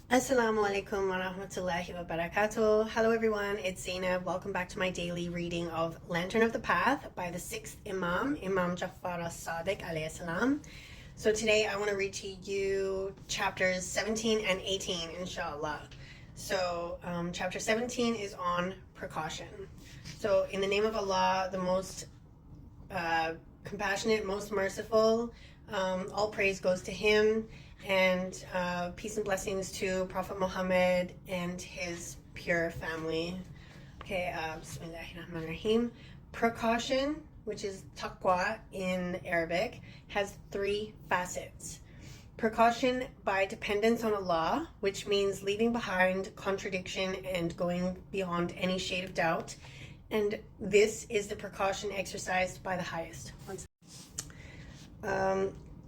Assalamu alaikum wa rahmatullahi wa barakatuh. Hello everyone, it's Zainab. Welcome back to my daily reading of Lantern of the Path by the 6th Imam, Imam As-Sadiq alayhi salam. So today I want to read to you chapters 17 and 18, inshaAllah. So chapter 17 is on precaution. So in the name of Allah, the most compassionate, most merciful, all praise goes to Him. And peace and blessings to Prophet Muhammad and his pure family. Okay, Bismillahirrahmanirrahim. Precaution, which is taqwa in Arabic, has three facets. Precaution by dependence on Allah, which means leaving behind contradiction and going beyond any shade of doubt. And this is the precaution exercised by the highest.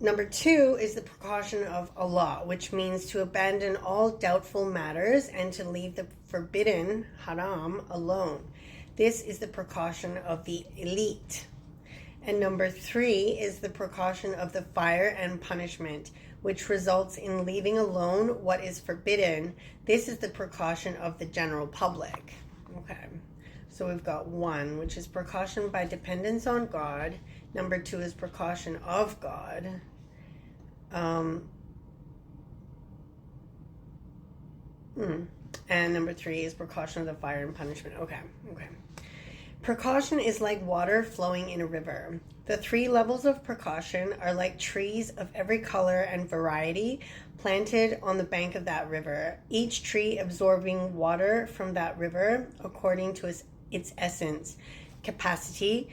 Number two is the precaution of Allah, which means to abandon all doubtful matters and to leave the forbidden, haram, alone. This is the precaution of the elite. And number three is the precaution of the fire and punishment, which results in leaving alone what is forbidden. This is the precaution of the general public. Okay, so we've got one, which is precaution by dependence on God. Number two is precaution of God. And number three is precaution of the fire and punishment. Okay. Precaution is like water flowing in a river. The three levels of precaution are like trees of every color and variety planted on the bank of that river, each tree absorbing water from that river according to its essence, capacity,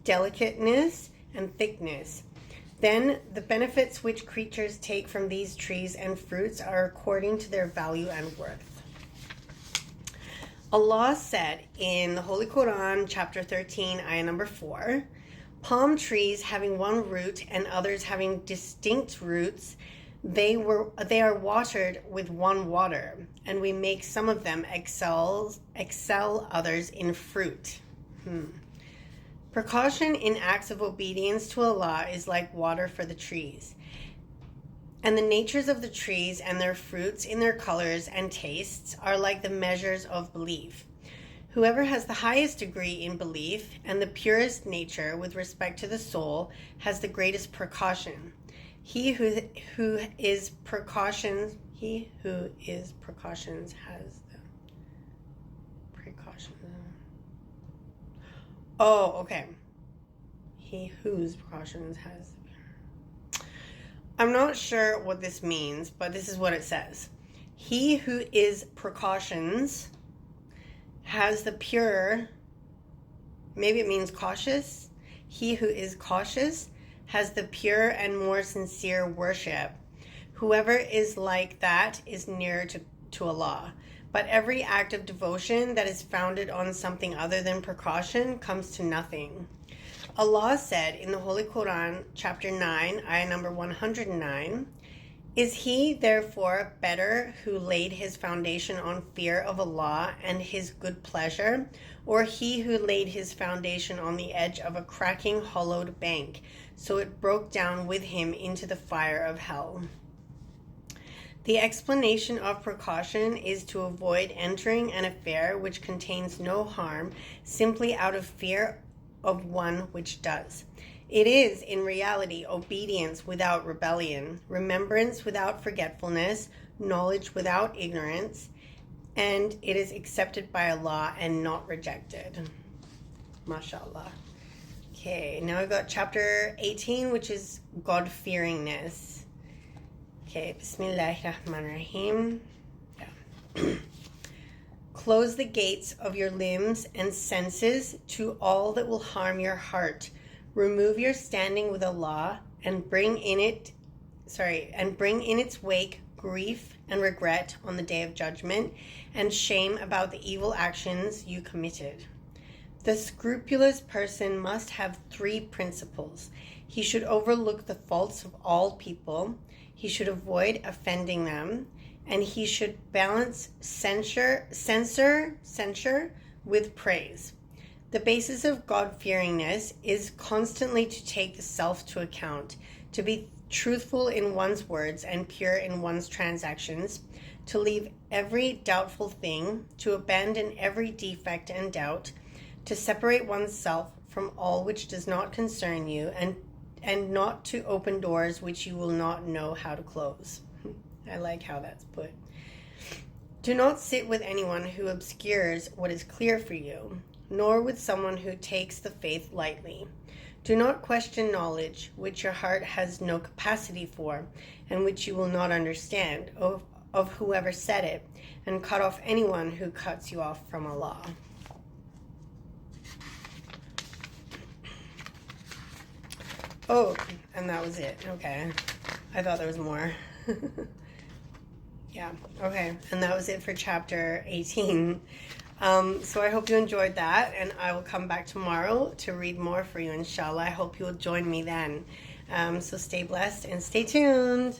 delicateness, and thickness. Then the benefits which creatures take from these trees and fruits are according to their value and worth. Allah said in the Holy Quran, chapter 13, ayah number 4, palm trees having one root and others having distinct roots, they are watered with one water, and we make some of them excel others in fruit. Precaution in acts of obedience to Allah is like water for the trees. And the natures of the trees and their fruits in their colors and tastes are like the measures of belief. Whoever has the highest degree in belief and the purest nature with respect to the soul has the greatest precaution. He who is precautions has the precaution. Oh, okay. He whose precautions has. I'm not sure what this means, but this is what it says. He who is precautions has the pure, maybe it means cautious. He who is cautious has the pure and more sincere worship. Whoever is like that is nearer to Allah. But every act of devotion that is founded on something other than precaution comes to nothing. Allah said in the Holy Quran, chapter 9, ayah number 109, is he therefore better who laid his foundation on fear of Allah and his good pleasure, or he who laid his foundation on the edge of a cracking hollowed bank, so it broke down with him into the fire of hell? The explanation of precaution is to avoid entering an affair which contains no harm simply out of fear of one which does. It is, in reality, obedience without rebellion, remembrance without forgetfulness, knowledge without ignorance, and it is accepted by Allah and not rejected. MashaAllah. Okay, now we've got chapter 18, which is God-fearingness. Okay, Bismillahirrahmanirrahim. Yeah. Close the gates of your limbs and senses to all that will harm your heart. Remove your standing with Allah and bring in its wake grief and regret on the day of judgment and shame about the evil actions you committed. The scrupulous person must have three principles. He should overlook the faults of all people. He should avoid offending them, and he should balance censure with praise. The basis of God-fearingness is constantly to take the self to account, to be truthful in one's words and pure in one's transactions, to leave every doubtful thing, to abandon every defect and doubt, to separate oneself from all which does not concern you, and not to open doors which you will not know how to close. I like how that's put. Do not sit with anyone who obscures what is clear for you, nor with someone who takes the faith lightly. Do not question knowledge which your heart has no capacity for, and which you will not understand, of whoever said it, and cut off anyone who cuts you off from Allah. Oh, and that was it. Okay. I thought there was more. Yeah, okay. And that was it for chapter 18. So I hope you enjoyed that, and I will come back tomorrow to read more for you, inshallah. I hope you will join me then. So stay blessed and stay tuned.